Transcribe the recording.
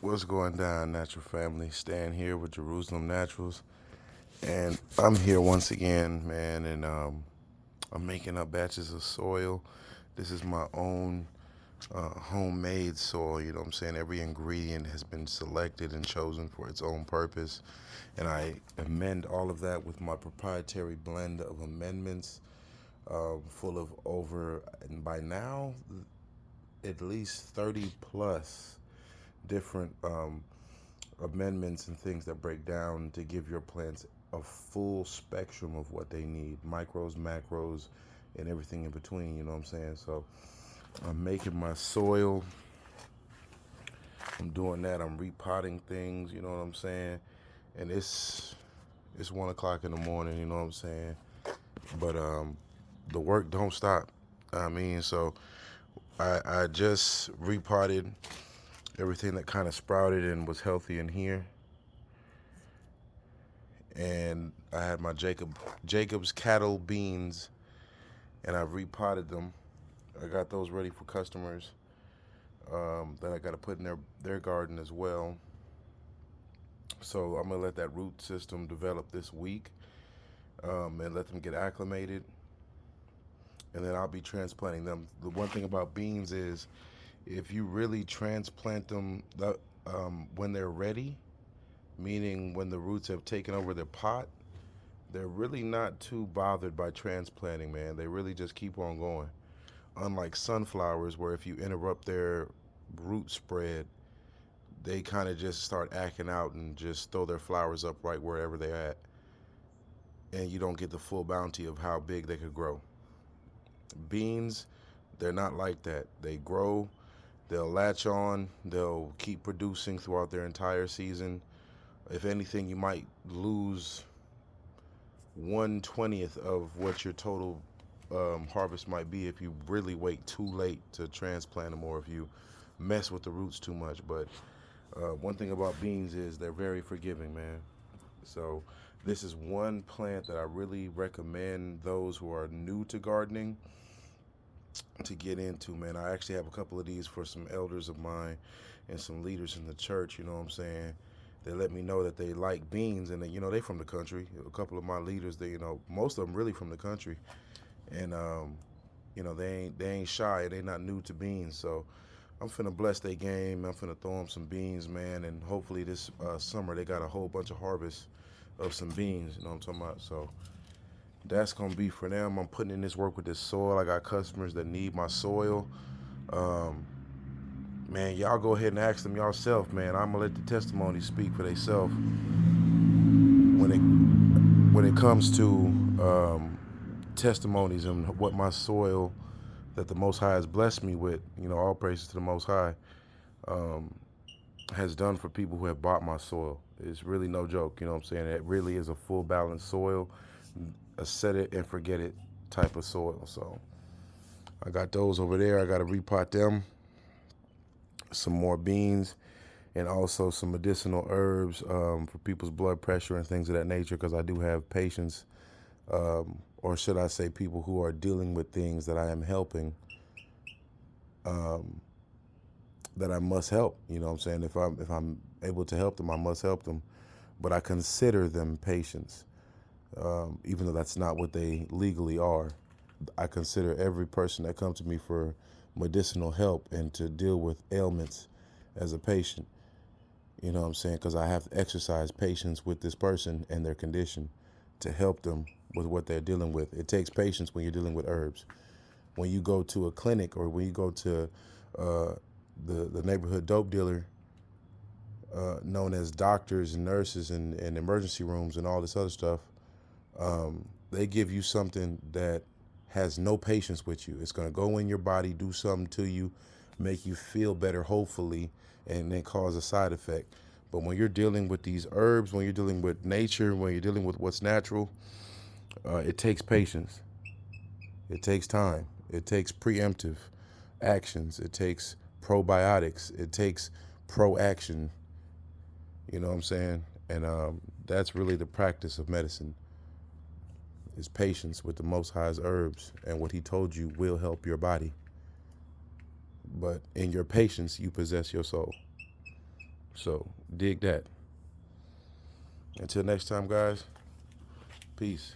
What's going down, Natural Family? Stan here with Jerusalem Naturals, and I'm here once again, man. And I'm making up batches of soil. This is my own homemade soil. You know what I'm saying? Every ingredient has been selected and chosen for its own purpose, and I amend all of that with my proprietary blend of amendments, full of over, and by now, at least 30 plus different amendments and things that break down to give your plants a full spectrum of what they need, micros, macros, and everything in between. You know what I'm saying? So I'm making my soil. I'm doing that. I'm repotting things. You know what I'm saying? And it's 1 o'clock in the morning. You know what I'm saying? But the work don't stop. So I just repotted everything that kind of sprouted and was healthy in here, and I had my Jacob's cattle beans, and I repotted them. I got those ready for customers that I got to put in their garden as well. So I'm gonna let that root system develop this week, and let them get acclimated, and then I'll be transplanting them. The one thing about beans is if you really transplant them when they're ready, meaning when the roots have taken over their pot, they're really not too bothered by transplanting, man. They really just keep on going. Unlike sunflowers, where if you interrupt their root spread, they kind of just start acting out and just throw their flowers up right wherever they're at, and you don't get the full bounty of how big they could grow. Beans, they're not like that. They grow, they'll latch on, they'll keep producing throughout their entire season. If anything, you might lose 1/20th of what your total harvest might be if you really wait too late to transplant them, or if you mess with the roots too much. But one thing about beans is they're very forgiving, man. So this is one plant that I really recommend those who are new to gardening to get into, man. I actually have a couple of these for some elders of mine and some leaders in the church. You know what I'm saying? They let me know that they like beans, and they from the country. A couple of my leaders, most of them really from the country, and they ain't shy. They not new to beans, so I'm finna bless their game. I'm finna throw them some beans, man, and hopefully this summer they got a whole bunch of harvest of some beans. You know what I'm talking about? So that's gonna be for them. I'm putting in this work with this soil. I got customers that need my soil. Um, Man, y'all go ahead and ask them yourself, man. I'm gonna let the testimony speak for themselves when it comes to testimonies and what my soil that the Most High has blessed me with. All praises to the Most High, um, has done for people who have bought my soil. It's really no joke. You know what I'm saying? It really is a full balanced soil, a set it and forget it type of soil. So I got those over there. I got to repot them. Some more beans, and also some medicinal herbs for people's blood pressure and things of that nature, because I do have patients, or should I say people who are dealing with things that I am helping, um, that I must help. You know what I'm saying? If I'm able to help them, I must help them. But I consider them patients, even though that's not what they legally are. I consider every person that comes to me for medicinal help and to deal with ailments as a patient. You know what I'm saying? Because I have to exercise patience with this person and their condition to help them with what they're dealing with. It takes patience when you're dealing with herbs. When you go to a clinic, or when you go to uh, the neighborhood dope dealer, known as doctors and nurses and emergency rooms and all this other stuff, they give you something that has no patience with you. It's going to go in your body, do something to you, make you feel better, hopefully, and then cause a side effect. But when you're dealing with these herbs, when you're dealing with nature, when you're dealing with what's natural, it takes patience. It takes time. It takes preemptive actions. It takes probiotics. It takes proaction. You know what I'm saying? And that's really the practice of medicine, is patience with the Most High's herbs, and what He told you will help your body. But in your patience, you possess your soul. So dig that. Until next time, guys, peace.